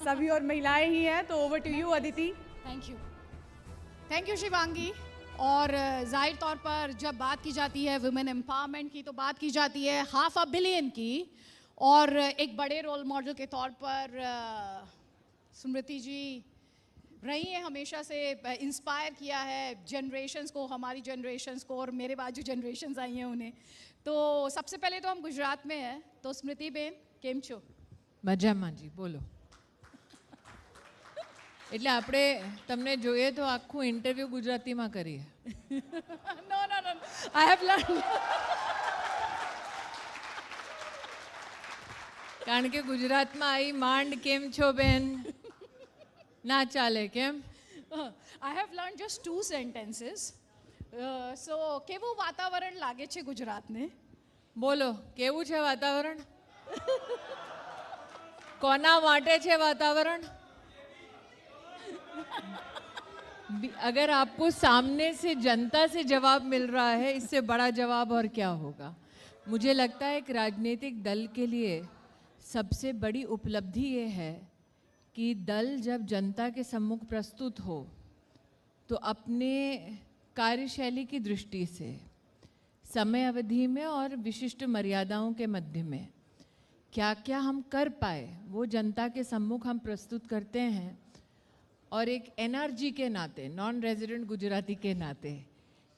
सभी और महिलाएं ही हैं। तो over to you Aditi. Thank you Shivangi. और जाहिर तौर पर जब बात की जाती है वुमेन एम्पावरमेंट की तो बात की जाती है 500 मिलियन की, और एक बड़े रोल मॉडल के तौर पर स्मृति जी रही हैं, हमेशा से इंस्पायर किया है जनरेशन्स को, हमारी जनरेशन्स को, और मेरे बाद जो जनरेशन्स आई हैं उन्हें। तो सबसे पहले तो हम गुजरात में हैं, तो स्मृति बेन केम छो? મજામાં જી, બોલો. એટલે આપણે તમને જોઈએ તો આખું ઇન્ટરવ્યૂ ગુજરાતીમાં કરીએ. No no no, I have learn. કારણ કે ગુજરાતમાં આવી માંડ કેમ છો બેન ના ચાલે કેમ? I have learned just 2 sentences. So કેવું વાતાવરણ લાગે છે ગુજરાતને? બોલો કેવું છે વાતાવરણ? કોના માટે છે વાતાવરણ? अगर आपको सामने से जनता से जवाब मिल रहा है, इससे बड़ा जवाब और क्या होगा? मुझे लगता है एक राजनीतिक दल के लिए सबसे बड़ी उपलब्धि ये है कि दल जब जनता के सम्मुख प्रस्तुत हो तो अपने कार्यशैली की दृष्टि से समय अवधि में और विशिष्ट मर्यादाओं के मध्य में क्या क्या हम कर पाए वो जनता के सम्मुख हम प्रस्तुत करते हैं। और एक एनआरजी के नाते, नॉन रेजिडेंट गुजराती के नाते,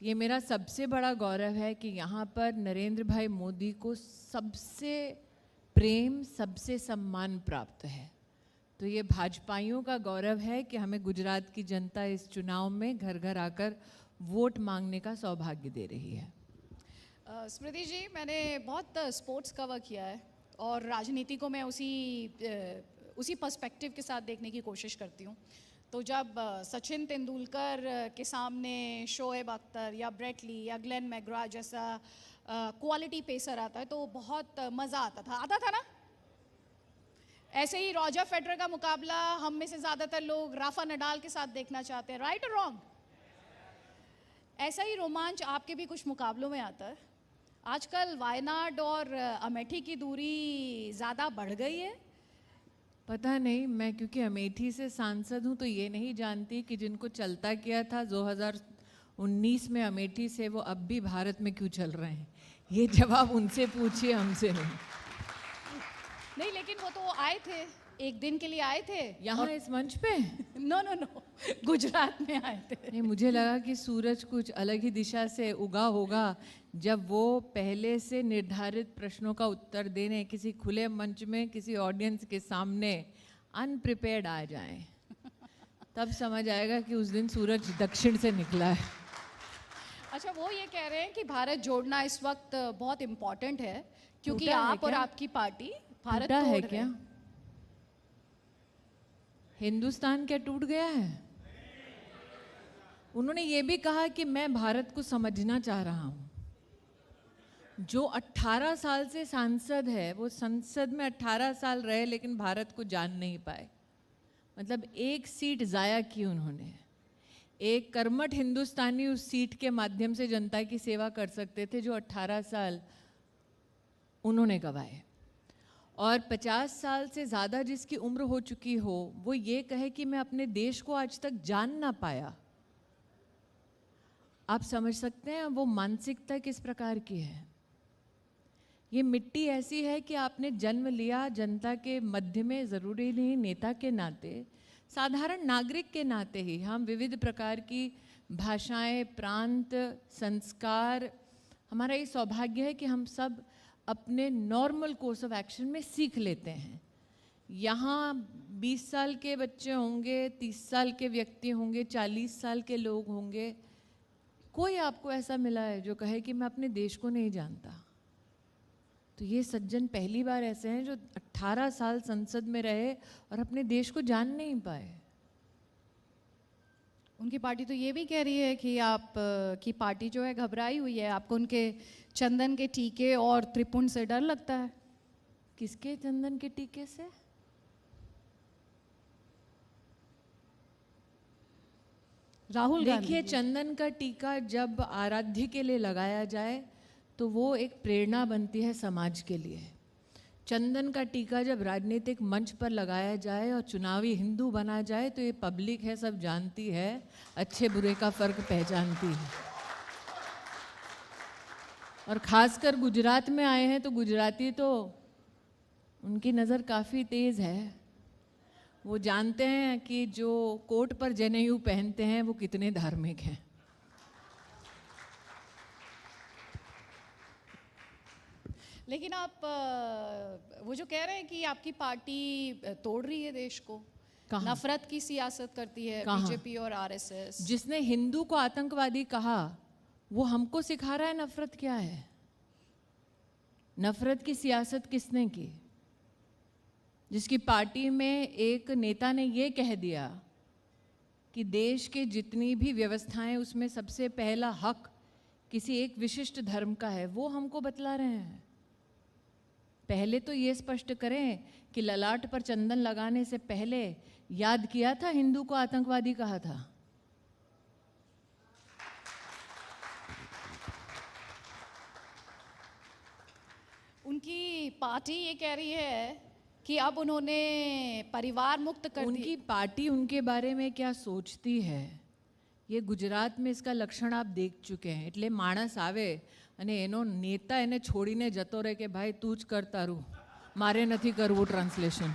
ये मेरा सबसे बड़ा गौरव है कि यहाँ पर नरेंद्र भाई मोदी को सबसे प्रेम, सबसे सम्मान प्राप्त है। तो ये भाजपाइयों का गौरव है कि हमें गुजरात की जनता इस चुनाव में घर घर आकर वोट मांगने का सौभाग्य दे रही है। स्मृति जी, मैंने बहुत स्पोर्ट्स कवर किया है और राजनीति को मैं उसी पर्सपेक्टिव के साथ देखने की कोशिश करती हूँ। तो जब सचिन तेंदुलकर के सामने शोएब अख्तर या ब्रेट ली या ग्लेन मैग्रा जैसा क्वालिटी पेसर आता है तो बहुत मज़ा आता था ना। ऐसे ही रॉजर फेडरर का मुकाबला हम में से ज़्यादातर लोग राफा नडाल के साथ देखना चाहते हैं, राइट और रॉन्ग? ऐसा ही रोमांच आपके भी कुछ मुकाबलों में आता है। आजकल वायनाड और अमेठी की दूरी ज़्यादा बढ़ गई है। पता नहीं, मैं क्योंकि अमेठी से सांसद हूँ तो ये नहीं जानती कि जिनको चलता किया था 2019 में अमेठी से, वो अब भी भारत में क्यों चल रहे हैं। ये जवाब उनसे पूछिए, हमसे नहीं। नहीं, लेकिन वो तो आए थे, एक दिन के लिए आए थे यहाँ इस मंच पे। नो नो नो, गुजरात में आए थे। नहीं, मुझे लगा कि सूरज कुछ अलग ही दिशा से उगा होगा जब वो पहले से निर्धारित प्रश्नों का उत्तर देने किसी खुले मंच में किसी ऑडियंस के सामने अनप्रिपेयर्ड आ जाएं, तब समझ आएगा कि उस दिन सूरज दक्षिण से निकला है। अच्छा, वो ये कह रहे हैं कि भारत जोड़ना इस वक्त बहुत इम्पोर्टेंट है क्योंकि टूटा है आप और क्या? आपकी पार्टी भारत टूटा है तोड़ क्या? रहे हैं। हिंदुस्तान क्या टूट गया है? उन्होंने ये भी कहा कि मैं भारत को समझना चाह रहा हूँ। जो 18 साल से सांसद है वो संसद में 18 साल रहे लेकिन भारत को जान नहीं पाए। मतलब एक सीट जाया की उन्होंने। एक कर्मठ हिंदुस्तानी उस सीट के माध्यम से जनता की सेवा कर सकते थे जो 18 साल उन्होंने गंवाए। और 50 साल से ज़्यादा जिसकी उम्र हो चुकी हो वो ये कहे कि मैं अपने देश को आज तक जान ना पाया। आप समझ सकते हैं वो मानसिकता किस प्रकार की है। ये मिट्टी ऐसी है कि आपने जन्म लिया जनता के मध्य में, ज़रूरी नहीं नेता के नाते, साधारण नागरिक के नाते ही। हम विविध प्रकार की भाषाएं, प्रांत, संस्कार, हमारा ये सौभाग्य है कि हम सब अपने नॉर्मल कोर्स ऑफ एक्शन में सीख लेते हैं। यहाँ 20 साल के बच्चे होंगे, 30 साल के व्यक्ति होंगे, 40 साल के लोग होंगे। कोई आपको ऐसा मिला है जो कहे कि मैं अपने देश को नहीं जानता? तो ये सज्जन पहली बार ऐसे हैं जो 18 साल संसद में रहे और अपने देश को जान नहीं पाए। उनकी पार्टी तो ये भी कह रही है कि आप की पार्टी जो है घबराई हुई है। आपको उनके चंदन के टीके और त्रिपुंड से डर लगता है? किसके चंदन के टीके से? राहुल गांधी। देखिए, चंदन का टीका जब आराध्य के लिए लगाया जाए तो वो एक प्रेरणा बनती है समाज के लिए। चंदन का टीका जब राजनीतिक मंच पर लगाया जाए और चुनावी हिंदू बना जाए तो ये पब्लिक है, सब जानती है, अच्छे बुरे का फर्क पहचानती है। और खासकर गुजरात में आए हैं तो गुजराती तो उनकी नज़र काफ़ी तेज़ है। वो जानते हैं कि जो कोट पर जनेऊ पहनते हैं वो कितने धार्मिक हैं। लेकिन आप वो जो कह रहे हैं कि आपकी पार्टी तोड़ रही है देश को, कहाँ? नफरत की सियासत करती है कहाँ? बीजेपी और आरएसएस। जिसने हिंदू को आतंकवादी कहा वो हमको सिखा रहा है नफरत क्या है। नफरत की सियासत किसने की? जिसकी पार्टी में एक नेता ने ये कह दिया कि देश के जितनी भी व्यवस्थाएं उसमें सबसे पहला हक किसी एक विशिष्ट धर्म का है, वो हमको बतला रहे हैं। पहले तो ये स्पष्ट करें कि ललाट पर चंदन लगाने से पहले याद किया था हिंदू को आतंकवादी कहा था? उनकी पार्टी ये कह रही है कि अब उन्होंने परिवार मुक्त कर दी। उनकी पार्टी उनके बारे में क्या सोचती है, ये गुजरात में इसका लक्षण आप देख चुके हैं। એટલે માણસ આવે અને એનો નેતા એને છોડીને જતો રહે કે ભાઈ તું જ કર તારું, મારે નથી કરવું ટ્રાન્સલેશન।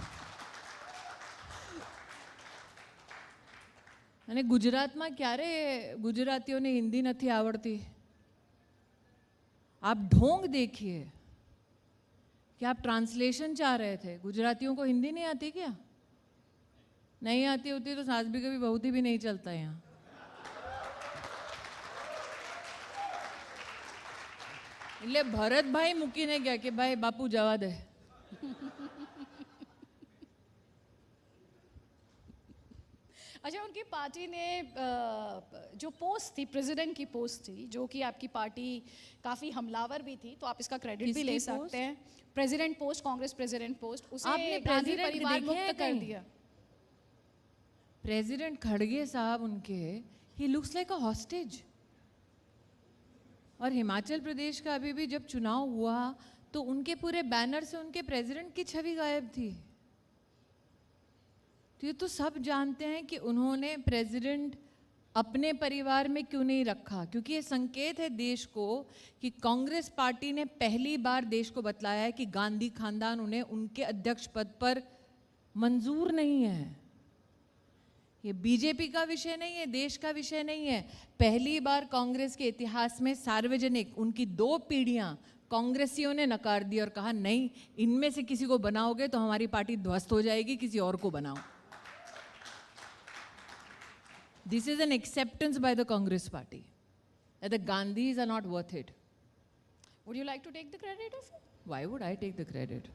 અને ગુજરાતમાં ક્યારે ગુજરાતીઓને હિન્દી નથી આવડતી? आप ढोंग देखिए कि आप ट्रांसलेशन चाह रहे थे। गुजरातियों को हिंदी नहीं आती क्या? नहीं आती होती तो सास भी कभी बहुत ही भी नहीं चलता यहाँ। એટલે ભરતભાઈ મૂકીને ગયા કે ભાઈ બાપુ જવા દે। अच्छा, उनकी पार्टी ने जो पोस्ट थी, प्रेसिडेंट की पोस्ट थी, जो कि आपकी पार्टी काफी हमलावर भी थी, तो आप इसका क्रेडिट भी ले किसकी सकते हैं। President post, Congress president post, उसे आपने गांधी president परिवार देखे हैं मुक्त कर कहीं? दिया। प्रेसिडेंट खड़गे साहब उनके, he looks like a hostage. और हिमाचल प्रदेश का अभी भी जब चुनाव हुआ तो उनके पूरे बैनर से उनके प्रेसिडेंट की छवि गायब थी। तो ये तो सब जानते हैं कि उन्होंने प्रेसिडेंट अपने परिवार में क्यों नहीं रखा, क्योंकि ये संकेत है देश को कि कांग्रेस पार्टी ने पहली बार देश को बतलाया है कि गांधी खानदान उन्हें उनके अध्यक्ष पद पर मंजूर नहीं है। ये बीजेपी का विषय नहीं है, देश का विषय नहीं है। पहली बार कांग्रेस के इतिहास में सार्वजनिक उनकी 2 पीढ़ियां कांग्रेसियों ने नकार दी और कहा नहीं, इनमें से किसी को बनाओगे तो हमारी पार्टी ध्वस्त हो जाएगी, किसी और को बनाओ। This is an acceptance by the Congress party that the Gandhis are not worth it. Would you like to take the credit of it? Why would I take the credit?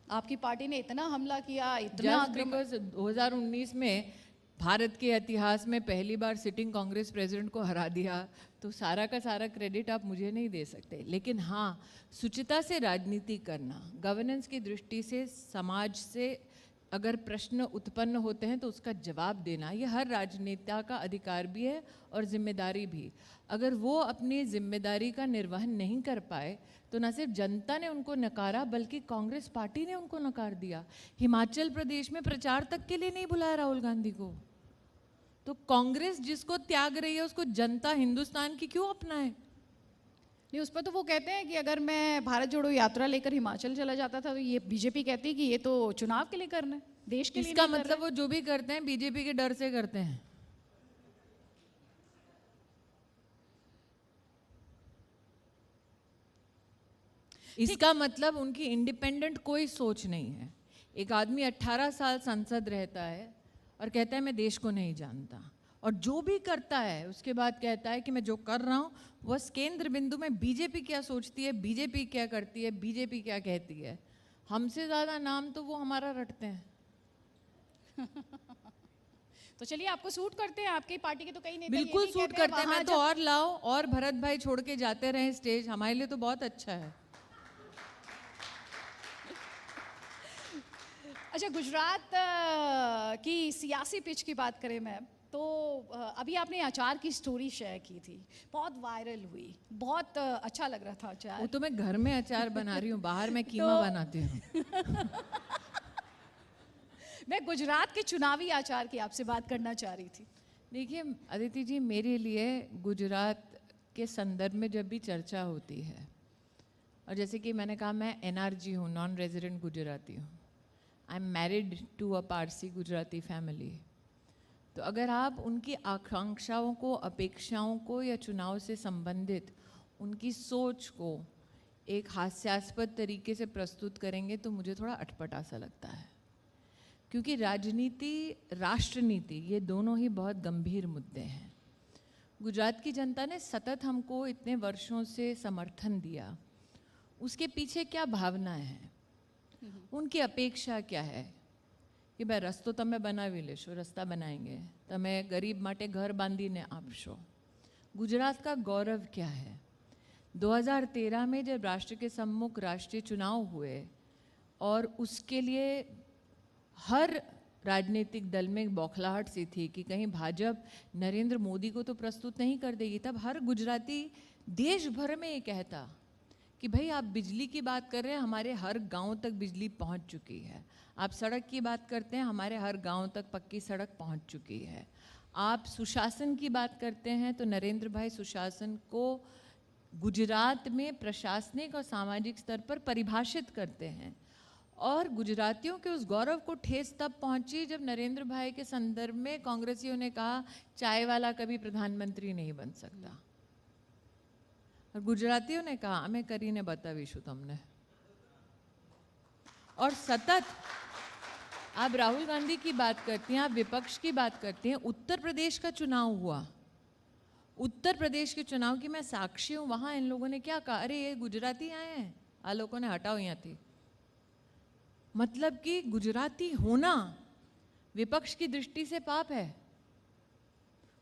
आपकी party ने इतना हमला किया, इतना Just आक्रमण। because 2019 में भारत के इतिहास में पहली बार सिटिंग कांग्रेस प्रेसिडेंट को हरा दिया तो सारा का सारा क्रेडिट आप मुझे नहीं दे सकते। लेकिन हाँ, शुचिता से राजनीति करना, गवर्नेंस की दृष्टि से समाज से अगर प्रश्न उत्पन्न होते हैं तो उसका जवाब देना, ये हर राजनेता का अधिकार भी है और जिम्मेदारी भी। अगर वो अपनी जिम्मेदारी का निर्वहन नहीं कर पाए तो न सिर्फ जनता ने उनको नकारा बल्कि कांग्रेस पार्टी ने उनको नकार दिया। हिमाचल प्रदेश में प्रचार तक के लिए नहीं बुलाया राहुल गांधी को। तो कांग्रेस जिसको त्याग रही है उसको जनता हिंदुस्तान की क्यों अपनाए? नहीं, उस पर तो वो कहते हैं कि अगर मैं भारत जोड़ो यात्रा लेकर हिमाचल चला जाता था तो ये बीजेपी कहती है कि ये तो चुनाव के लिए करना है, देश के लिए इसका नहीं कर मतलब वो जो भी करते हैं बीजेपी के डर से करते हैं। इसका मतलब उनकी इंडिपेंडेंट कोई सोच नहीं है। एक आदमी 18 साल संसद रहता है और कहता है मैं देश को नहीं जानता, और जो भी करता है उसके बाद कहता है कि मैं जो कर रहा हूँ बस केंद्र बिंदु में बीजेपी क्या सोचती है, बीजेपी क्या करती है, बीजेपी क्या कहती है। हमसे ज़्यादा नाम तो वो हमारा रटते हैं। तो चलिए, आपको सूट करते हैं, आपकी पार्टी के तो कई नेता ये बिल्कुल भी सूट कहते हैं, करते हैं। वहाँ मैं तो और लाओ और भरत भाई छोड़ के जाते रहे स्टेज, हमारे लिए तो बहुत अच्छा है। अच्छा, गुजरात की सियासी पिच की बात करें मैं, तो अभी आपने अचार की स्टोरी शेयर की थी, बहुत वायरल हुई, बहुत अच्छा लग रहा था वो अचार। तो मैं घर में अचार बना रही हूँ, बाहर मैं कीमा बनाती हूँ। मैं गुजरात के चुनावी अचार की आपसे बात करना चाह रही थी। देखिए अदिति जी, मेरे लिए गुजरात के संदर्भ में जब भी चर्चा होती है, और जैसे कि मैंने कहा मैं NRG हूँ, नॉन रेजिडेंट गुजराती हूँ, I am married to a Parsi Gujarati family. तो अगर आप उनकी आकांक्षाओं को, अपेक्षाओं को या चुनाव से संबंधित उनकी सोच को एक हास्यास्पद तरीके से प्रस्तुत करेंगे तो मुझे थोड़ा अटपटा सा लगता है, क्योंकि राजनीति, राष्ट्रनीति, ये दोनों ही बहुत गंभीर मुद्दे हैं। गुजरात की जनता ने सतत हमको इतने वर्षों से समर्थन दिया, उसके पीछे क्या भावनाएं हैं, उनकी अपेक्षा क्या है कि भाई रस्तो तमे बनावी लेशो, रस्ता बनाएंगे, तमे गरीब माटे घर बांधीने आपशो। गुजरात का गौरव क्या है? 2013 में जब राष्ट्र के सम्मुख राष्ट्रीय चुनाव हुए और उसके लिए हर राजनीतिक दल में एक बौखलाहट सी थी कि कहीं भाजपा नरेंद्र मोदी को तो प्रस्तुत नहीं कर देगी, तब हर गुजराती देश भर में ये कहता कि भाई आप बिजली की बात कर रहे हैं, हमारे हर गांव तक बिजली पहुंच चुकी है। आप सड़क की बात करते हैं, हमारे हर गांव तक पक्की सड़क पहुंच चुकी है। आप सुशासन की बात करते हैं तो नरेंद्र भाई सुशासन को गुजरात में प्रशासनिक और सामाजिक स्तर पर परिभाषित करते हैं। और गुजरातियों के उस गौरव को ठेस तब पहुंची जब नरेंद्र भाई के संदर्भ में कांग्रेसियों ने कहा चाय वाला कभी प्रधानमंत्री नहीं बन सकता, और गुजरातियों ने कहा हमें करीने बतावीशु तुमने। और सतत आप राहुल गांधी की बात करती हैं, आप विपक्ष की बात करती हैं। उत्तर प्रदेश का चुनाव हुआ, उत्तर प्रदेश के चुनाव की मैं साक्षी हूँ। वहाँ इन लोगों ने क्या कहा, अरे ये गुजराती आए हैं, आ लोगों ने हटाओ यहाँ थी। मतलब कि गुजराती होना विपक्ष की दृष्टि से पाप है,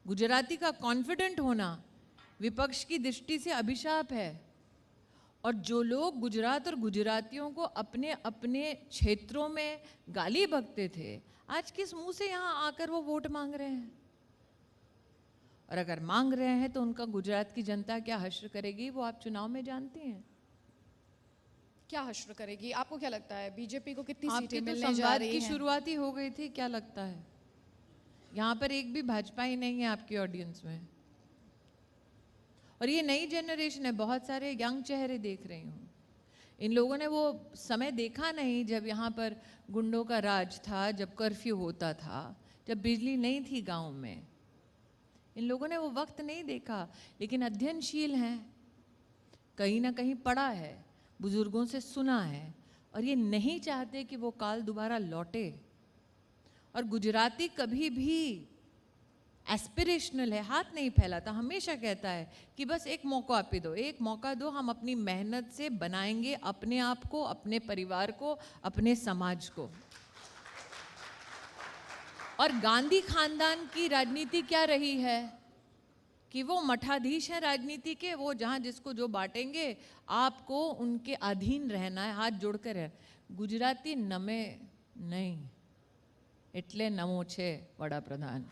गुजराती का कॉन्फिडेंट होना विपक्ष की दृष्टि से अभिशाप है। और जो लोग गुजरात और गुजरातियों को अपने अपने क्षेत्रों में गाली बकते थे, आज किस मुंह से यहाँ आकर वो वोट मांग रहे हैं? और अगर मांग रहे हैं तो उनका गुजरात की जनता क्या हश्र करेगी, वो आप चुनाव में जानती हैं। क्या हश्र करेगी? आपको क्या लगता है बीजेपी को कितनी आपके सीटें तो मिलने जा संवाद रही की हैं? शुरुआत ही हो गई थी, क्या लगता है? यहाँ पर एक भी भाजपा ही नहीं है आपकी ऑडियंस में। और ये नई जनरेशन है, बहुत सारे यंग चेहरे देख रही हूँ। इन लोगों ने वो समय देखा नहीं जब यहाँ पर गुंडों का राज था, जब कर्फ्यू होता था, जब बिजली नहीं थी गांव में। इन लोगों ने वो वक्त नहीं देखा, लेकिन अध्ययनशील हैं, कहीं ना कहीं पढ़ा है, बुजुर्गों से सुना है, और ये नहीं चाहते कि वो काल दोबारा लौटे। और गुजराती कभी भी एस्पिरेशनल है, हाथ नहीं फैलाता, हमेशा कहता है कि बस एक मौका आप दो, एक मौका दो, हम अपनी मेहनत से बनाएंगे अपने आप को, अपने परिवार को, अपने समाज को। और गांधी खानदान की राजनीति क्या रही है कि वो मठाधीश हैं राजनीति के, वो जहाँ जिसको जो बांटेंगे, आपको उनके अधीन रहना है, हाथ जोड़कर है। गुजराती नमे नहीं, એટલે નમો છે વડાપ્રધાન।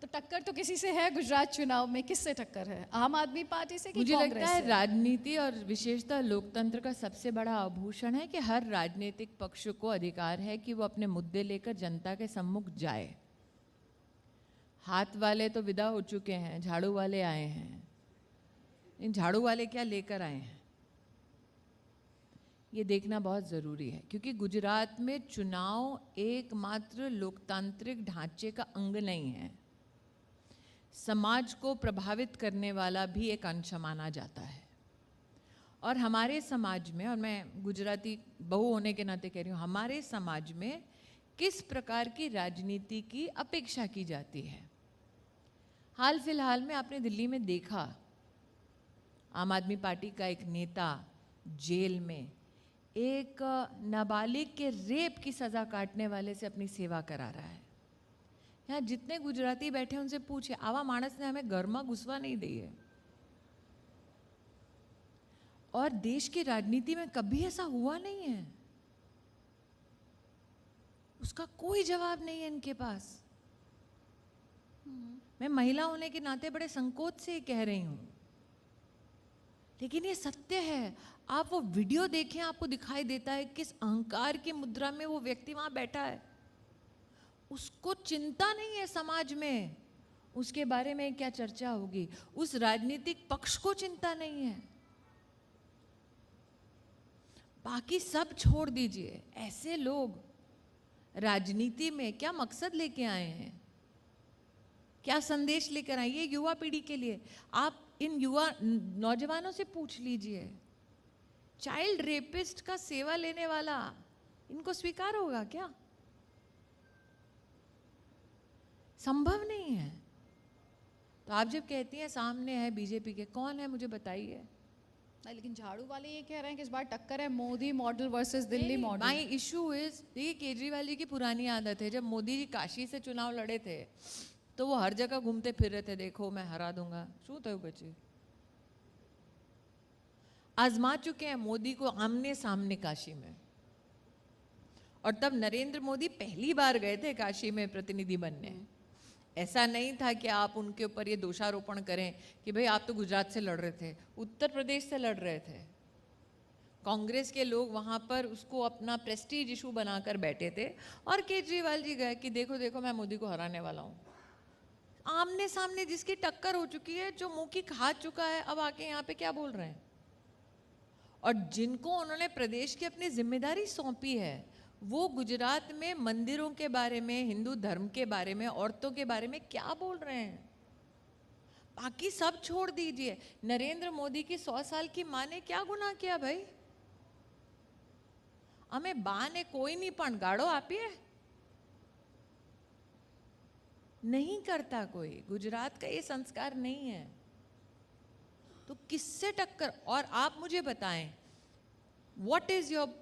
तो टक्कर तो किसी से है गुजरात चुनाव में, किससे टक्कर है? आम आदमी पार्टी से कि मुझे लगता कांग्रेस है से? राजनीति और विशेषतः लोकतंत्र का सबसे बड़ा आभूषण है कि हर राजनीतिक पक्ष को अधिकार है कि वो अपने मुद्दे लेकर जनता के सम्मुख जाए। हाथ वाले तो विदा हो चुके हैं, झाड़ू वाले आए हैं। इन झाड़ू वाले क्या लेकर आए हैं, ये देखना बहुत ज़रूरी है, क्योंकि गुजरात में चुनाव एकमात्र लोकतांत्रिक ढांचे का अंग नहीं है, समाज को प्रभावित करने वाला भी एक अंश माना जाता है। और हमारे समाज में, और मैं गुजराती बहू होने के नाते कह रही हूँ, हमारे समाज में किस प्रकार की राजनीति की अपेक्षा की जाती है। हाल फिलहाल में आपने दिल्ली में देखा, आम आदमी पार्टी का एक नेता जेल में एक नाबालिग के रेप की सज़ा काटने वाले से अपनी सेवा करा रहा है। यहाँ जितने गुजराती बैठे उनसे पूछे, आवा मानस ने हमें घर में घुसवा नहीं दी है। और देश की राजनीति में कभी ऐसा हुआ नहीं है। उसका कोई जवाब नहीं है इनके पास। मैं महिला होने के नाते बड़े संकोच से कह रही हूं, लेकिन ये सत्य है। आप वो वीडियो देखें, आपको दिखाई देता है किस अहंकार की मुद्रा में वो व्यक्ति वहां बैठा है। उसको चिंता नहीं है समाज में उसके बारे में क्या चर्चा होगी, उस राजनीतिक पक्ष को चिंता नहीं है। बाकी सब छोड़ दीजिए। ऐसे लोग राजनीति में क्या मकसद लेके आए हैं, क्या संदेश लेकर आए? ये युवा पीढ़ी के लिए आप इन युवा नौजवानों से पूछ लीजिए, चाइल्ड रेपिस्ट का सेवा लेने वाला इनको स्वीकार होगा क्या? संभव नहीं है। तो आप जब कहती हैं सामने है बीजेपी के, कौन है मुझे बताइए। नहीं, लेकिन झाड़ू वाले ये कह रहे हैं कि इस बार टक्कर है Modi model versus Delhi model. My issue is, देखिए केजरीवाल जी की पुरानी आदत है, जब मोदी जी काशी से चुनाव लड़े थे तो वो हर जगह घूमते फिर रहे थे, देखो मैं हरा दूंगा। शू थયું बच्चे आजमा चुके हैं मोदी को आमने सामने काशी में, और तब नरेंद्र मोदी पहली बार गए थे काशी में प्रतिनिधि बनने। ऐसा नहीं था कि आप उनके ऊपर ये दोषारोपण करें कि भाई आप तो गुजरात से लड़ रहे थे, उत्तर प्रदेश से लड़ रहे थे। कांग्रेस के लोग वहां पर उसको अपना प्रेस्टीज इशू बनाकर बैठे थे, और केजरीवाल जी गए कि देखो देखो मैं मोदी को हराने वाला हूं। आमने सामने जिसकी टक्कर हो चुकी है, जो मुंह की खा चुका है, अब आके यहाँ पे क्या बोल रहे हैं? और जिनको उन्होंने प्रदेश की अपनी जिम्मेदारी सौंपी है, वो गुजरात में मंदिरों के बारे में, हिंदू धर्म के बारे में, औरतों के बारे में क्या बोल रहे हैं? बाकी सब छोड़ दीजिए। नरेंद्र मोदी की 100 साल की माँ ने क्या गुनाह किया भाई? हमें बा ने कोई नहीं पण गाड़ो आपिए, नहीं करता कोई। गुजरात का ये संस्कार नहीं है, तो किससे टक्कर? और आप मुझे बताएं, व्हाट इज योर,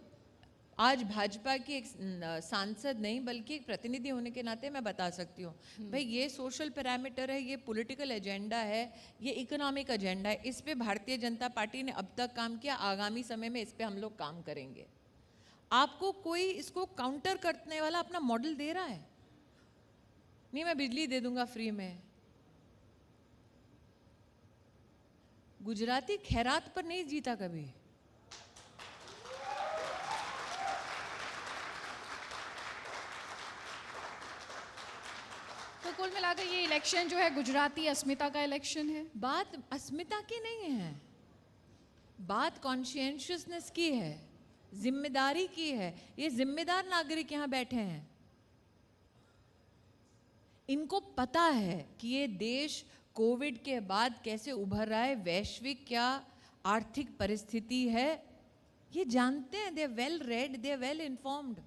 आज भाजपा की एक सांसद नहीं बल्कि एक प्रतिनिधि होने के नाते मैं बता सकती हूँ भाई, ये सोशल पैरामीटर है, ये पॉलिटिकल एजेंडा है, ये इकोनॉमिक एजेंडा है। इस पे भारतीय जनता पार्टी ने अब तक काम किया, आगामी समय में इस पे हम लोग काम करेंगे। आपको कोई इसको काउंटर करने वाला अपना मॉडल दे रहा है? नहीं, मैं बिजली दे दूंगा फ्री में। गुजराती खैरात पर नहीं जीता कभी। तो कुल मिलाकर ये इलेक्शन जो है गुजराती अस्मिता का इलेक्शन है। बात अस्मिता की नहीं है, बात कॉन्शियसनेस की है, जिम्मेदारी की है। ये जिम्मेदार नागरिक यहाँ बैठे हैं, इनको पता है कि ये देश कोविड के बाद कैसे उभर रहा है, वैश्विक क्या आर्थिक परिस्थिति है, ये जानते हैं। दे वेल रेड, दे वेल इन्फॉर्म्ड,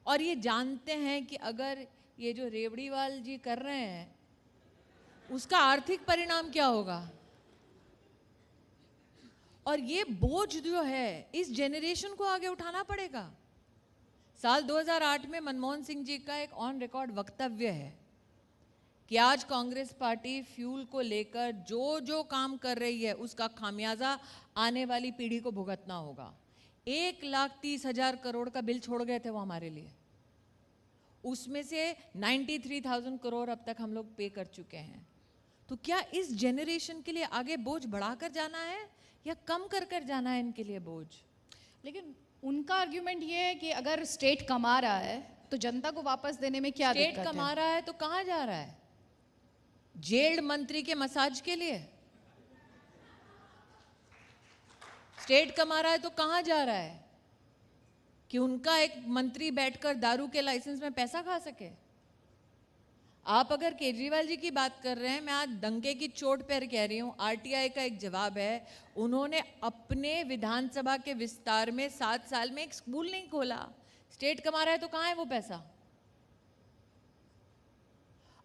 और ये जानते हैं कि अगर ये जो रेवड़ीवाल जी कर रहे हैं उसका आर्थिक परिणाम क्या होगा। और ये बोझ जो है इस जेनरेशन को आगे उठाना पड़ेगा। साल 2008 में मनमोहन सिंह जी का एक ऑन रिकॉर्ड वक्तव्य है कि आज कांग्रेस पार्टी फ्यूल को लेकर जो जो काम कर रही है उसका खामियाजा आने वाली पीढ़ी को भुगतना होगा। 1,30,000 करोड़ का बिल छोड़ गए थे वो हमारे लिए, उसमें से 93,000 करोड़ अब तक हम लोग पे कर चुके हैं। तो क्या इस जेनरेशन के लिए आगे बोझ बढ़ाकर जाना है या कम कर कर जाना है इनके लिए बोझ? लेकिन उनका आर्ग्यूमेंट ये है कि अगर स्टेट कमा रहा है तो जनता को वापस देने में क्या दिक्कत है? स्टेट कमा रहा है तो कहाँ जा रहा है? जेल्ड मंत्री के मसाज के लिए? स्टेट कमा रहा है तो कहाँ जा रहा है? कि उनका एक मंत्री बैठकर दारू के लाइसेंस में पैसा खा सके? आप अगर केजरीवाल जी की बात कर रहे हैं, मैं आज दंगे की चोट पर कह रही हूं, आरटीआई का एक जवाब है, उन्होंने अपने विधानसभा के विस्तार में 7 साल में एक स्कूल नहीं खोला। स्टेट कमा रहा है तो कहाँ है वो पैसा?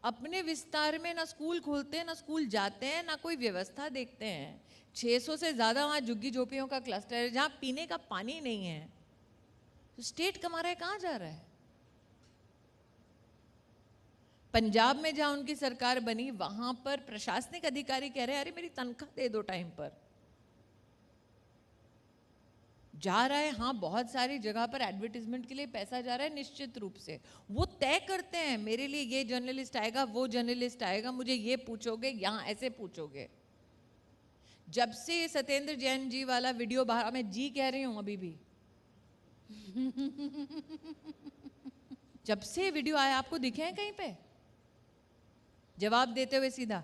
अपने विस्तार में ना स्कूल खोलते हैं, ना स्कूल जाते हैं, ना कोई व्यवस्था देखते हैं। 600 से ज्यादा वहां झुग्गी झोपड़ियों का क्लस्टर है जहां पीने का पानी नहीं है। तो स्टेट कमा रहा है, कहाँ जा रहा है? पंजाब में जहां उनकी सरकार बनी वहां पर प्रशासनिक अधिकारी कह रहे हैं अरे मेरी तनख्वाह दे दो टाइम पर। जा रहा है, हाँ बहुत सारी जगह पर एडवर्टीजमेंट के लिए पैसा जा रहा है निश्चित रूप से, वो तय करते हैं मेरे लिए ये जर्नलिस्ट आएगा, वो जर्नलिस्ट आएगा, मुझे ये पूछोगे, यहाँ ऐसे पूछोगे। जब से सत्येंद्र जैन जी वाला वीडियो बाहर, मैं जी कह रही हूँ अभी भी जब से वीडियो आया, आपको दिखे हैं कहीं पे जवाब देते हुए सीधा?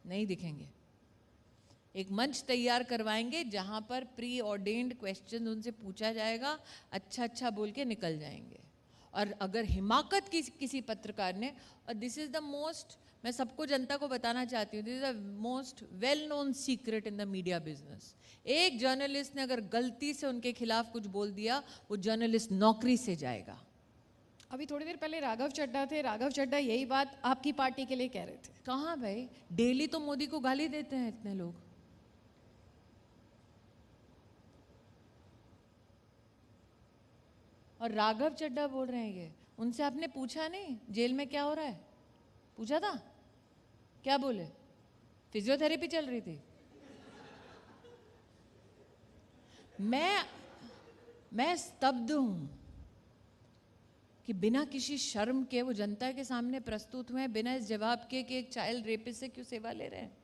नहीं दिखेंगे। एक मंच तैयार करवाएंगे जहां पर प्री ऑर्डेन्ड क्वेश्चन उनसे पूछा जाएगा, अच्छा अच्छा बोल के निकल जाएंगे। और अगर हिमाकत की किसी पत्रकार ने, और दिस इज द मोस्ट, मैं सबको जनता को बताना चाहती हूँ, this is the most well known secret in the media business, एक जर्नलिस्ट ने अगर गलती से उनके खिलाफ कुछ बोल दिया, वो जर्नलिस्ट नौकरी से जाएगा। अभी थोड़ी देर पहले राघव चड्ढा थे, राघव चड्ढा यही बात आपकी पार्टी के लिए कह रहे थे। कहाँ भाई, डेली तो मोदी को गाली देते हैं इतने लोग। और राघव चड्ढा बोल रहे हैं ये, उनसे आपने पूछा नहीं जेल में क्या हो रहा है? पूछा था? क्या बोले? फिजियोथेरेपी चल रही थी। मैं स्तब्ध हूं कि बिना किसी शर्म के वो जनता के सामने प्रस्तुत हुए, बिना इस जवाब के कि एक चाइल्ड रेपिस्ट से क्यों सेवा ले रहे हैं।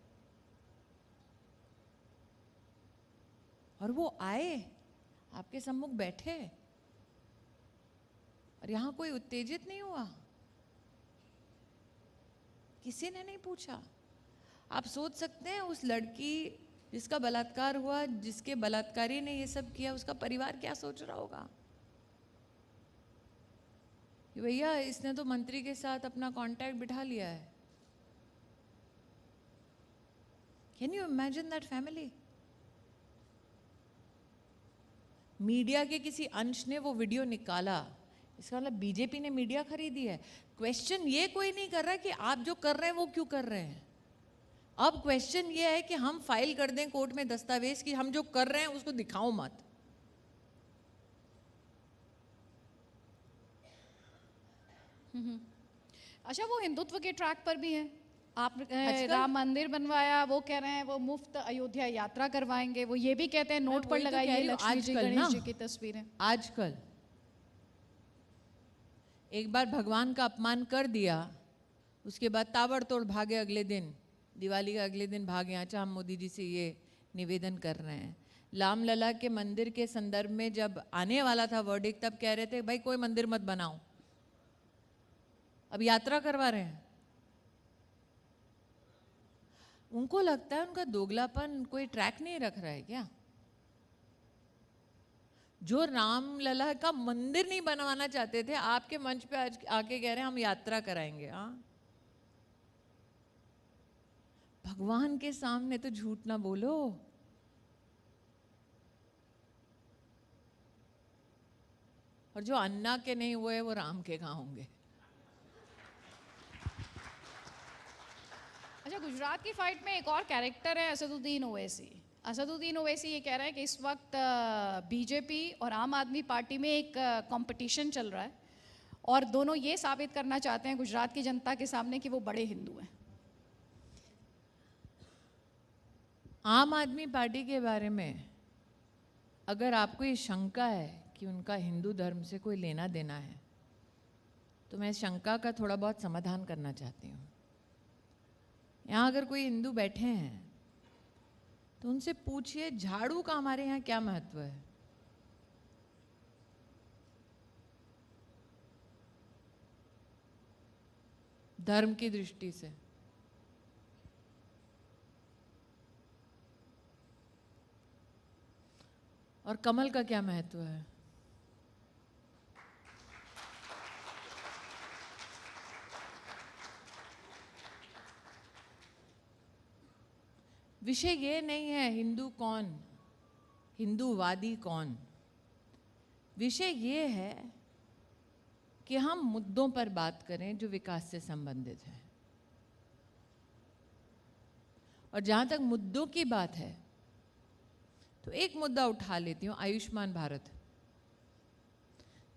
और वो आए, आपके सम्मुख बैठे, और यहां कोई उत्तेजित नहीं हुआ, किसी ने नहीं पूछा। आप सोच सकते हैं उस लड़की जिसका बलात्कार हुआ, जिसके बलात्कारी ने ये सब किया, उसका परिवार क्या सोच रहा होगा कि भैया इसने तो मंत्री के साथ अपना कांटेक्ट बिठा लिया है। Can you imagine that family? Media के किसी अंश ने वो वीडियो निकाला, इसका मतलब बीजेपी ने मीडिया खरीदी है। क्वेश्चन ये कोई नहीं कर रहा कि आप जो कर रहे हैं वो क्यों कर रहे हैं। अब क्वेश्चन ये है कि हम फाइल कर दें कोर्ट में दस्तावेज कि हम जो कर रहे हैं उसको दिखाओ मत। अच्छा, वो हिंदुत्व के ट्रैक पर भी हैं। आप राम मंदिर बनवाया, वो कह रहे हैं वो मुफ्त अयोध्या यात्रा करवाएंगे, वो ये भी कहते हैं नोट पर लगाइए लक्ष्मी जी गणेश जी की तस्वीरें। आजकल एक बार भगवान का अपमान कर दिया, उसके बाद ताबड़तोड़ भागे, अगले दिन दिवाली का अगले दिन भागे। अच्छा, हम मोदी जी से ये निवेदन कर रहे हैं। रामलला के मंदिर के संदर्भ में जब आने वाला था वर्डिक्ट, तब कह रहे थे भाई कोई मंदिर मत बनाओ, अब यात्रा करवा रहे हैं। उनको लगता है उनका दोगलापन कोई ट्रैक नहीं रख रहा है क्या? जो रामलला का मंदिर नहीं बनवाना चाहते थे, आपके मंच पे आज आके कह रहे हैं हम यात्रा कराएंगे। हाँ, भगवान के सामने तो झूठ ना बोलो। और जो अन्ना के नहीं हुए वो राम के कहाँ होंगे। अच्छा, गुजरात की फाइट में एक और कैरेक्टर है असदुद्दीन ओवैसी। असदुद्दीन ओवैसी ये कह रहा है कि इस वक्त बीजेपी और आम आदमी पार्टी में एक कंपटीशन चल रहा है, और दोनों ये साबित करना चाहते हैं गुजरात की जनता के सामने कि वो बड़े हिंदू हैं। आम आदमी पार्टी के बारे में अगर आपको ये शंका है कि उनका हिंदू धर्म से कोई लेना देना है, तो मैं शंका का थोड़ा बहुत समाधान करना चाहती हूँ। यहाँ अगर कोई हिंदू बैठे हैं तो उनसे पूछिए झाड़ू का हमारे यहाँ क्या महत्व है। धर्म की दृष्टि से और कमल का क्या महत्व है। विषय ये नहीं है हिंदू कौन, हिंदूवादी कौन। विषय ये है कि हम मुद्दों पर बात करें जो विकास से संबंधित हैं। और जहां तक मुद्दों की बात है तो एक मुद्दा उठा लेती हूं, आयुष्मान भारत।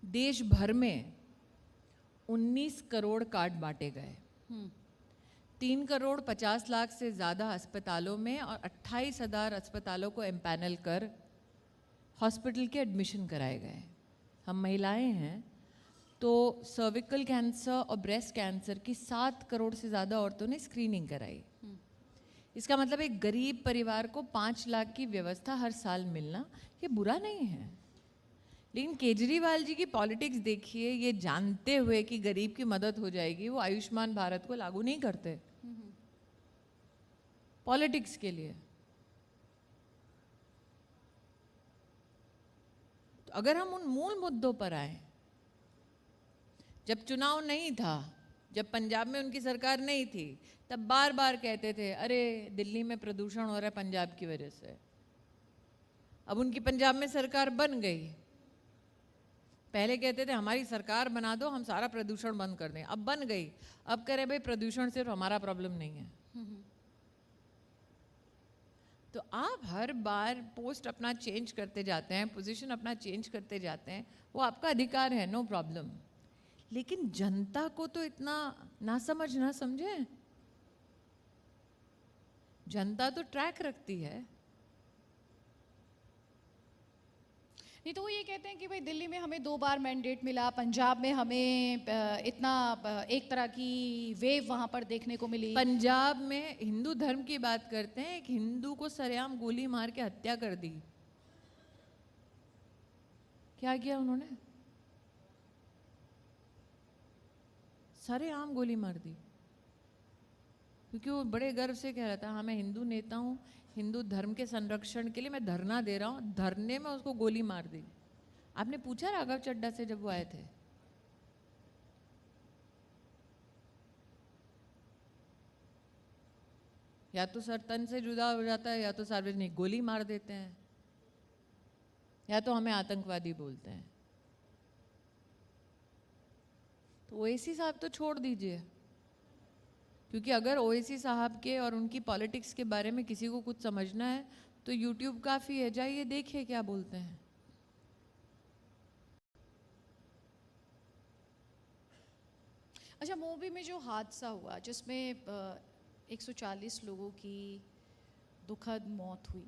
देश भर में 19 करोड़ कार्ड बांटे गए, 3 करोड़ 50 लाख से ज़्यादा अस्पतालों में और 28,000 अस्पतालों को एम्पैनल कर हॉस्पिटल के एडमिशन कराए गए। हम महिलाएं हैं तो सर्विकल कैंसर और ब्रेस्ट कैंसर की 7 करोड़ से ज़्यादा औरतों ने स्क्रीनिंग कराई। इसका मतलब एक गरीब परिवार को 5 लाख की व्यवस्था हर साल मिलना ये बुरा नहीं है। लेकिन केजरीवाल जी की पॉलिटिक्स देखिए, ये जानते हुए कि गरीब की मदद हो जाएगी वो आयुष्मान भारत को लागू नहीं करते पॉलिटिक्स के लिए। तो अगर हम उन मूल मुद्दों पर आए, जब चुनाव नहीं था, जब पंजाब में उनकी सरकार नहीं थी, तब बार बार कहते थे अरे दिल्ली में प्रदूषण हो रहा है पंजाब की वजह से। अब उनकी पंजाब में सरकार बन गई, पहले कहते थे हमारी सरकार बना दो हम सारा प्रदूषण बंद कर दें, अब बन गई, अब कह रहे भाई प्रदूषण सिर्फ हमारा प्रॉब्लम नहीं है। तो आप हर बार पोस्ट अपना चेंज करते जाते हैं, पोजीशन अपना चेंज करते जाते हैं, वो आपका अधिकार है, नो प्रॉब्लम। लेकिन जनता को तो इतना ना समझ ना समझे। जनता तो ट्रैक रखती है। नहीं तो वो ये कहते हैं कि भाई दिल्ली में हमें 2 बार मैंडेट मिला, पंजाब में हमें इतना एक तरह की वेव वहां पर देखने को मिली। पंजाब में हिंदू धर्म की बात करते हैं, एक हिंदू को सरेआम गोली मार के हत्या कर दी। क्या किया उन्होंने? सरेआम गोली मार दी, क्योंकि वो बड़े गर्व से कह रहा था हाँ मैं हिंदू नेता हूँ, हिंदू धर्म के संरक्षण के लिए मैं धरना दे रहा हूँ। धरने में उसको गोली मार दी। आपने पूछा राघव चड्ढा से जब वो आए थे? या तो सर तन से जुदा हो जाता है, या तो सार्वजनिक गोली मार देते हैं, या तो हमें आतंकवादी बोलते हैं। तो ओवैसी साहब तो छोड़ दीजिए, क्योंकि अगर ओवैसी साहब के और उनकी पॉलिटिक्स के बारे में किसी को कुछ समझना है तो यूट्यूब काफ़ी है, जाइए देखिए क्या बोलते हैं। अच्छा, मोबी में जो हादसा हुआ जिसमें 140 लोगों की दुखद मौत हुई,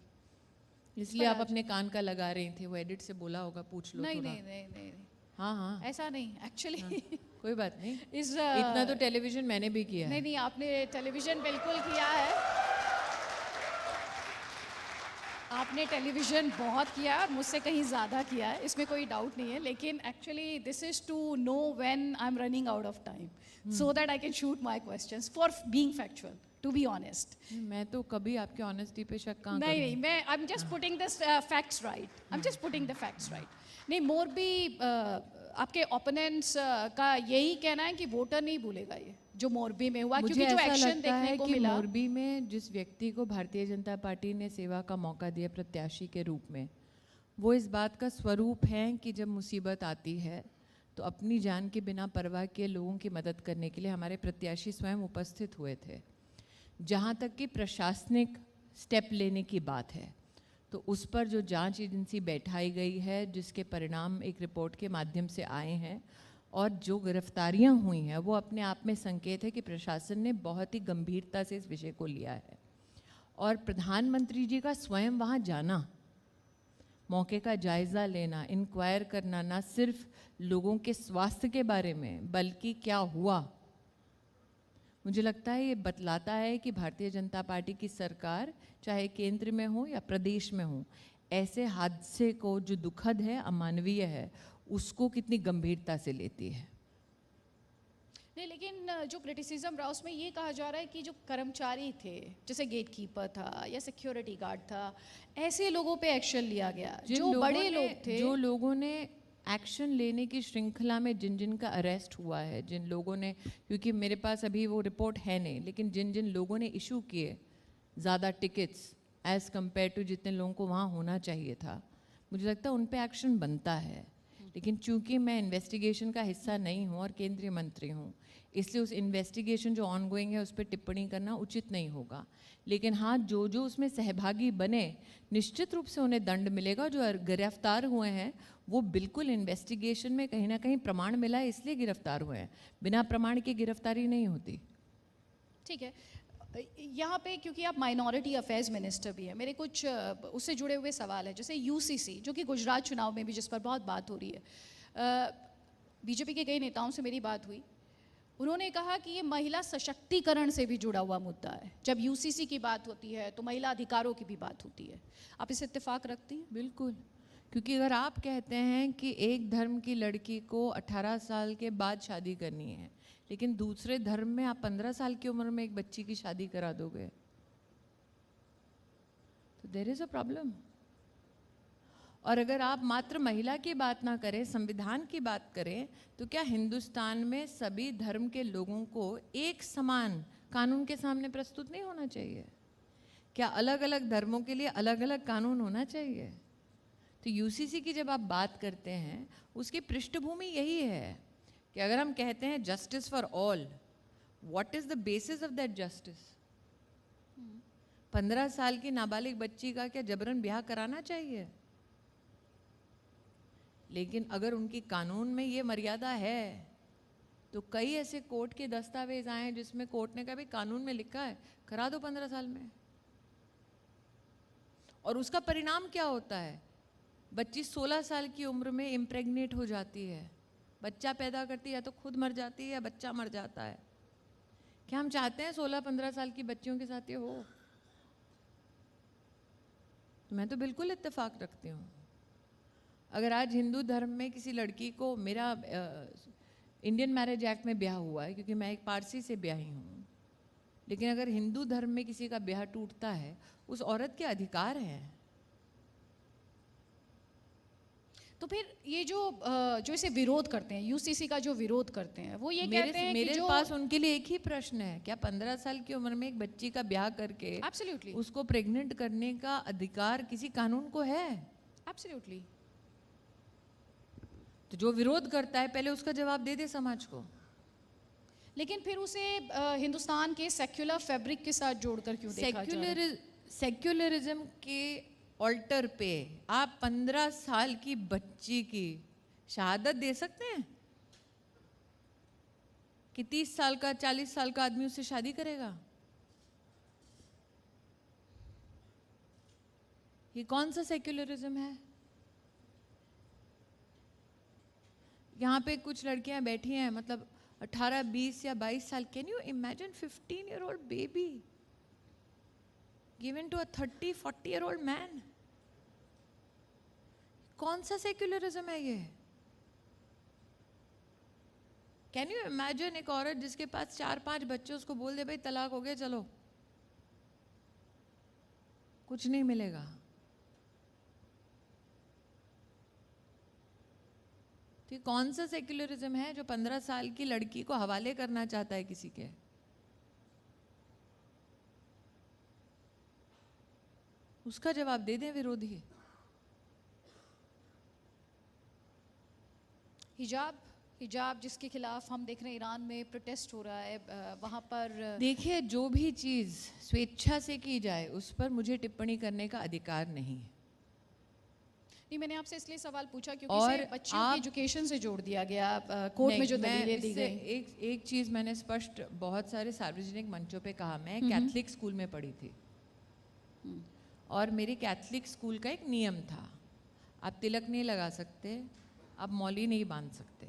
इसलिए आप अपने कान का लगा रही थी, वो एडिट से बोला होगा, पूछ लो नहीं थोड़ा। नहीं नहीं नहीं नहीं, हाँ हाँ ऐसा नहीं एक्चुअली। हाँ, कोई बात नहीं, इस इतना तो टेलीविजन मैंने भी किया नहीं है। नहीं, आपने टेलीविजन बिल्कुल किया है, आपने टेलीविजन बहुत किया है, मुझसे कहीं ज़्यादा किया है, इसमें कोई डाउट नहीं है। लेकिन actually this is to know when I am running out of time, so that I can shoot my questions for being factual, to be honest. मैं तो कभी आपके ऑनेस्टी पे शक कहाँ नहीं करूँगी? नहीं, मैं I am just putting the facts right, I am just putting the facts right. नहीं, मोरबी आपके ओपोनेंट्स का यही कहना है कि वोटर नहीं भूलेगा ये जो मोरबी में हुआ, क्योंकि जो एक्शन देखने को मिला। मोरबी में जिस व्यक्ति को भारतीय जनता पार्टी ने सेवा का मौका दिया प्रत्याशी के रूप में, वो इस बात का स्वरूप है कि जब मुसीबत आती है तो अपनी जान के बिना परवाह किए लोगों की मदद करने के लिए हमारे प्रत्याशी स्वयं उपस्थित हुए थे। जहाँ तक कि प्रशासनिक स्टेप लेने की बात है तो उस पर जो जांच एजेंसी बैठाई गई है, जिसके परिणाम एक रिपोर्ट के माध्यम से आए हैं, और जो गिरफ्तारियां हुई हैं, वो अपने आप में संकेत है कि प्रशासन ने बहुत ही गंभीरता से इस विषय को लिया है। और प्रधानमंत्री जी का स्वयं वहाँ जाना, मौके का जायज़ा लेना, इंक्वायर करना, ना सिर्फ लोगों के स्वास्थ्य के बारे में बल्कि क्या हुआ, मुझे लगता है ये बतलाता है कि भारतीय जनता पार्टी की सरकार चाहे केंद्र में हो या प्रदेश में हो, ऐसे हादसे को जो दुखद है, अमानवीय है, उसको कितनी गंभीरता से लेती है। नहीं, लेकिन जो क्रिटिसिज्म रहा उसमें ये कहा जा रहा है कि जो कर्मचारी थे, जैसे गेट कीपर था या सिक्योरिटी गार्ड था, ऐसे लोगों पे एक्शन लिया गया, जो बड़े लोग थे, जो लोगों ने एक्शन लेने की श्रृंखला में जिन जिन का अरेस्ट हुआ है, जिन लोगों ने, क्योंकि मेरे पास अभी वो रिपोर्ट है नहीं, लेकिन जिन जिन लोगों ने इशू किए ज़्यादा टिकट्स एज़ कम्पेयर टू जितने लोगों को वहाँ होना चाहिए था, मुझे लगता है उन पे एक्शन बनता है। लेकिन चूंकि मैं इन्वेस्टिगेशन का हिस्सा नहीं हूँ और केंद्रीय मंत्री हूँ, इसलिए उस इन्वेस्टिगेशन जो ऑनगोइंग है उस पर टिप्पणी करना उचित नहीं होगा। लेकिन हाँ, जो जो उसमें सहभागी बने, निश्चित रूप से उन्हें दंड मिलेगा। जो गिरफ्तार हुए हैं वो बिल्कुल इन्वेस्टिगेशन में कहीं ना कहीं प्रमाण मिला है इसलिए गिरफ्तार हुए हैं, बिना प्रमाण की गिरफ्तारी नहीं होती। ठीक है। यहाँ पे क्योंकि आप माइनॉरिटी अफेयर्स मिनिस्टर भी हैं, मेरे कुछ उससे जुड़े हुए सवाल है। जैसे यूसीसी, जो कि गुजरात चुनाव में भी जिस पर बहुत बात हो रही है, बीजेपी के कई नेताओं से मेरी बात हुई, उन्होंने कहा कि ये महिला सशक्तिकरण से भी जुड़ा हुआ मुद्दा है। जब यूसीसी की बात होती है तो महिला अधिकारों की भी बात होती है। आप इस इत्तेफाक रखती हैं? बिल्कुल, क्योंकि अगर आप कहते हैं कि एक धर्म की लड़की को 18 साल के बाद शादी करनी है, लेकिन दूसरे धर्म में आप 15 साल की उम्र में एक बच्ची की शादी करा दोगे, तो देयर इज अ प्रॉब्लम। और अगर आप मात्र महिला की बात ना करें, संविधान की बात करें, तो क्या हिंदुस्तान में सभी धर्म के लोगों को एक समान कानून के सामने प्रस्तुत नहीं होना चाहिए? क्या अलग अलग धर्मों के लिए अलग अलग कानून होना चाहिए? तो यूसीसी की जब आप बात करते हैं, उसकी पृष्ठभूमि यही है कि अगर हम कहते हैं justice for all, what is the basis of that justice? 15 साल की नाबालिग बच्ची का क्या जबरन ब्याह कराना चाहिए? लेकिन अगर उनकी कानून में ये मर्यादा है, तो कई ऐसे कोर्ट के दस्तावेज आए हैं जिसमें कोर्ट ने कहा भी कानून में लिखा है करा दो 15 साल में। और उसका परिणाम क्या होता है? बच्ची 16 साल की उम्र में इम्प्रेग्नेट हो जाती है, बच्चा पैदा करती है, या तो खुद मर जाती है या बच्चा मर जाता है। क्या हम चाहते हैं 16-15 साल की बच्चियों के साथ ये हो? तो मैं तो बिल्कुल इत्तेफाक रखती हूँ। अगर आज हिंदू धर्म में किसी लड़की को, मेरा इंडियन मैरिज एक्ट में ब्याह हुआ है क्योंकि मैं एक पारसी से ब्याही हूँ, लेकिन अगर हिंदू धर्म में किसी का ब्याह टूटता है, उस औरत के अधिकार हैं। तो फिर ये जो इसे विरोध करते हैं, यूसीसी का जो विरोध करते हैं, वो ये कहते हैं मेरे कि जो पास उनके लिए एक ही प्रश्न है, क्या 15 साल की उम्र में एक बच्ची का ब्याह करके एब्सोल्युटली उसको प्रेग्नेंट करने का अधिकार किसी कानून को है? एब्सोल्युटली। तो जो विरोध करता है पहले उसका जवाब दे दे समाज को। लेकिन फिर उसे हिंदुस्तान के सेक्युलर फैब्रिक के साथ जोड़कर क्यों देखा जा रहा है? सेक्युलरिज्म के ऑल्टर पे आप 15 साल की बच्ची की शहादत दे सकते हैं कि 30 साल का 40 साल का आदमी उससे शादी करेगा? ये कौन सा सेक्युलरिज्म है? यहाँ पे कुछ लड़कियां बैठी हैं, मतलब 18, 20 या 22 साल। Can you imagine 15-year-old baby given to a 30, 40-year-old man? कौन सा सेक्युलरिज्म है ये? कैन यू इमेजिन एक औरत जिसके पास 4-5 बच्चे, उसको बोल दे भाई तलाक हो गया, चलो, कुछ नहीं मिलेगा। तो कौन सा सेक्युलरिज्म है जो 15 साल की लड़की को हवाले करना चाहता है किसी के? उसका जवाब दे दें विरोधी। हिजाब जिसके खिलाफ हम देख रहे हैं ईरान में प्रोटेस्ट हो रहा है, वहाँ पर देखिए, जो भी चीज़ स्वेच्छा से की जाए उस पर मुझे टिप्पणी करने का अधिकार नहीं है। नहीं, मैंने आपसे इसलिए सवाल पूछा क्योंकि इसे बच्चियों की एजुकेशन से जोड़ दिया गया कोर्ट में जो दलीलें दी गई। एक चीज़ मैंने स्पष्ट बहुत सारे सार्वजनिक मंचों पे कहा, मैं कैथलिक स्कूल में पढ़ी थी और मेरे कैथलिक स्कूल का एक नियम था, आप तिलक नहीं लगा सकते, आप मौली नहीं बांध सकते,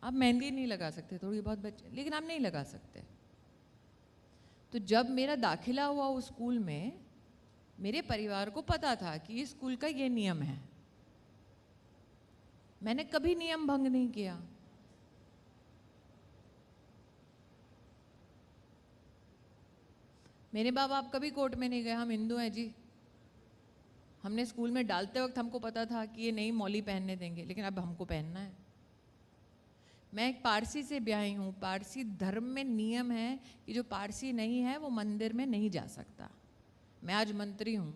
आप मेहंदी नहीं लगा सकते, थोड़ी बहुत बच्चे, लेकिन आप नहीं लगा सकते। तो जब मेरा दाखिला हुआ उस स्कूल में, मेरे परिवार को पता था कि इस स्कूल का ये नियम है। मैंने कभी नियम भंग नहीं किया। मेरे बाप आप कभी कोर्ट में नहीं गए, हम हिंदू हैं जी, हमने स्कूल में डालते वक्त हमको पता था कि ये नहीं मौली पहनने देंगे, लेकिन अब हमको पहनना है। मैं एक पारसी से ब्याही हूँ, पारसी धर्म में नियम है कि जो पारसी नहीं है वो मंदिर में नहीं जा सकता। मैं आज मंत्री हूँ,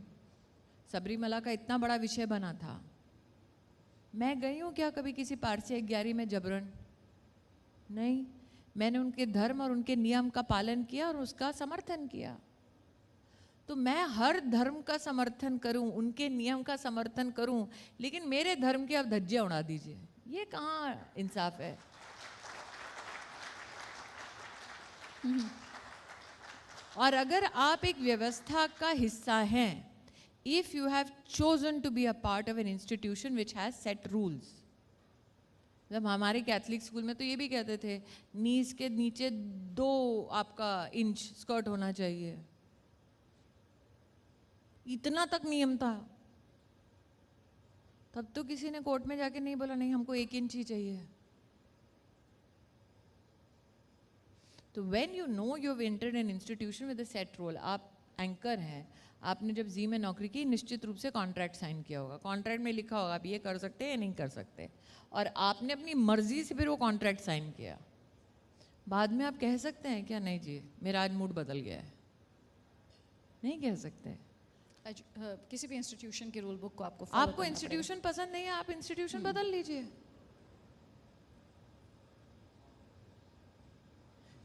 सबरीमला का इतना बड़ा विषय बना था, मैं गई हूँ क्या कभी किसी पारसी अग्यारी में जबरन? नहीं, मैंने उनके धर्म और उनके नियम का पालन किया और उसका समर्थन किया। तो मैं हर धर्म का समर्थन करूं, उनके नियम का समर्थन करूं, लेकिन मेरे धर्म की आप धज्जियां उड़ा दीजिए, ये कहाँ इंसाफ है? और अगर आप एक व्यवस्था का हिस्सा हैं, if you have chosen to be a part of an institution which has set rules, जब हमारे कैथलिक स्कूल में तो ये भी कहते थे नीज के नीचे 2 आपका इंच स्कर्ट होना चाहिए, इतना तक नियम था। तब तो किसी ने कोर्ट में जाके नहीं बोला नहीं हमको 1 इंच ही चाहिए। तो when you know you have entered an institution with a set role, आप एंकर हैं, आपने जब जी में नौकरी की निश्चित रूप से कॉन्ट्रैक्ट साइन किया होगा, कॉन्ट्रैक्ट में लिखा होगा आप ये कर सकते हैं या नहीं कर सकते, और आपने अपनी मर्जी से फिर वो कॉन्ट्रैक्ट साइन किया। बाद में आप कह सकते हैं क्या नहीं जी मेरा आज मूड बदल गया है? नहीं कह सकते। किसी भी इंस्टीट्यूशन के रूल बुक को आपको आपको इंस्टीट्यूशन पसंद नहीं है, आप इंस्टीट्यूशन बदल लीजिए।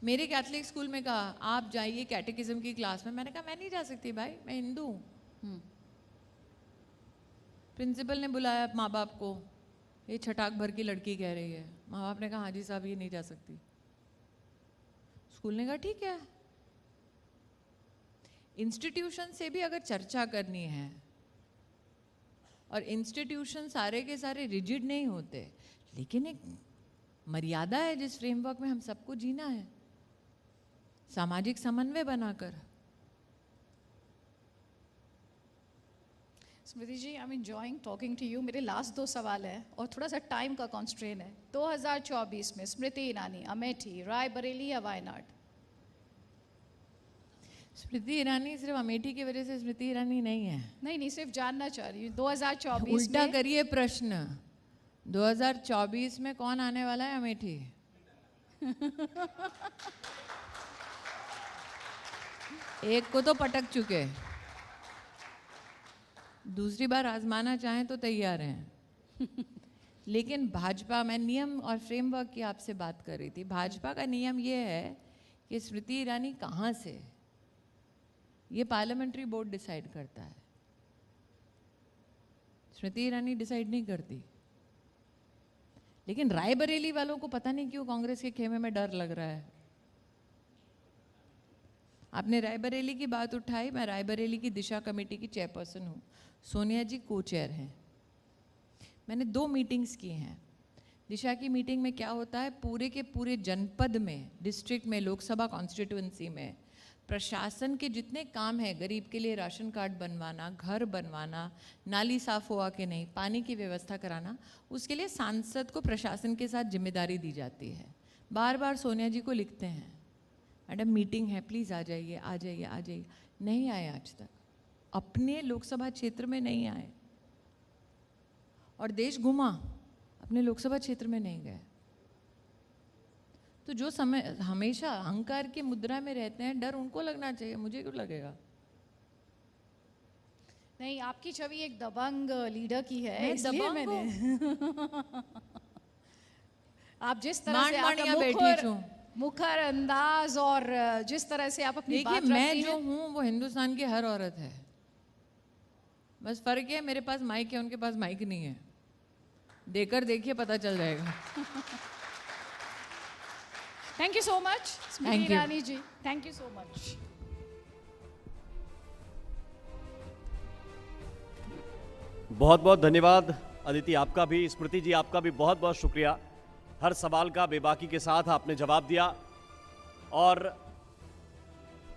मेरे कैथलिक स्कूल में कहा आप जाइए कैटेकिज्म की क्लास में, मैंने कहा मैं नहीं जा सकती भाई, मैं हिंदू हूँ। प्रिंसिपल ने बुलाया माँ बाप को, ये छटाक भर की लड़की कह रही है। माँ बाप ने कहा हाँ जी साहब ये नहीं जा सकती। स्कूल ने कहा ठीक है। इंस्टीट्यूशन से भी अगर चर्चा करनी है, और इंस्टीट्यूशन सारे के सारे रिजिड नहीं होते, लेकिन एक मर्यादा है जिस फ्रेमवर्क में हम सबको जीना है, सामाजिक समन्वय बनाकर। Smriti ji, I am enjoying talking to you. मेरे लास्ट 2 सवाल है और थोड़ा सा टाइम का कॉन्स्ट्रेन है। 2024 में स्मृति ईरानी अमेठी, रायबरेली या वायनाड? स्मृति ईरानी सिर्फ अमेठी की वजह से स्मृति ईरानी नहीं है। नहीं, सिर्फ जानना चाह रही हूँ 2024 उल्टा में। करिए प्रश्न, 2024 में कौन आने वाला है अमेठी? एक को तो पटक चुके, दूसरी बार आजमाना चाहें तो तैयार हैं। लेकिन भाजपा, मैं नियम और फ्रेमवर्क की आपसे बात कर रही थी। भाजपा का नियम ये है कि स्मृति ईरानी कहाँ से, ये पार्लियामेंट्री बोर्ड डिसाइड करता है, स्मृति ईरानी डिसाइड नहीं करती। लेकिन रायबरेली वालों को पता नहीं क्यों कांग्रेस के खेमे में डर लग रहा है। आपने रायबरेली की बात उठाई, मैं रायबरेली की दिशा कमेटी की चेयरपर्सन हूँ, सोनिया जी को चेयर हैं। मैंने 2 मीटिंग्स की हैं। दिशा की मीटिंग में क्या होता है, पूरे के पूरे जनपद में, डिस्ट्रिक्ट में, लोकसभा कॉन्स्टिट्यूएंसी में प्रशासन के जितने काम है, गरीब के लिए राशन कार्ड बनवाना, घर बनवाना, नाली साफ हुआ कि नहीं, पानी की व्यवस्था कराना, उसके लिए सांसद को प्रशासन के साथ जिम्मेदारी दी जाती है। बार बार सोनिया जी को लिखते हैं मैडम मीटिंग है प्लीज़ आ जाइए आ जाइए आ जाइए, नहीं आए आज तक, अपने लोकसभा क्षेत्र में नहीं आए, और देश घुमा, अपने लोकसभा क्षेत्र में नहीं गए। तो जो समय हमेशा अहंकार की मुद्रा में रहते हैं, डर उनको लगना चाहिए, मुझे क्यों लगेगा? नहीं, आपकी छवि एक दबंग लीडर की है, इसलिए मैंने आप जिस तरह से आपका मुखर अंदाज और जिस तरह से आप अपनी बात रखती हैं। मैं जो हूँ वो हिंदुस्तान की हर औरत है, बस फर्क है मेरे पास माइक है, उनके पास माइक नहीं है। देकर देखिए पता चल जाएगा। Thank you so much Smriti Irani ji, thank you so much. बहुत बहुत धन्यवाद अदिति, आपका भी, स्मृति जी आपका भी बहुत बहुत शुक्रिया। हर सवाल का बेबाकी के साथ आपने जवाब दिया, और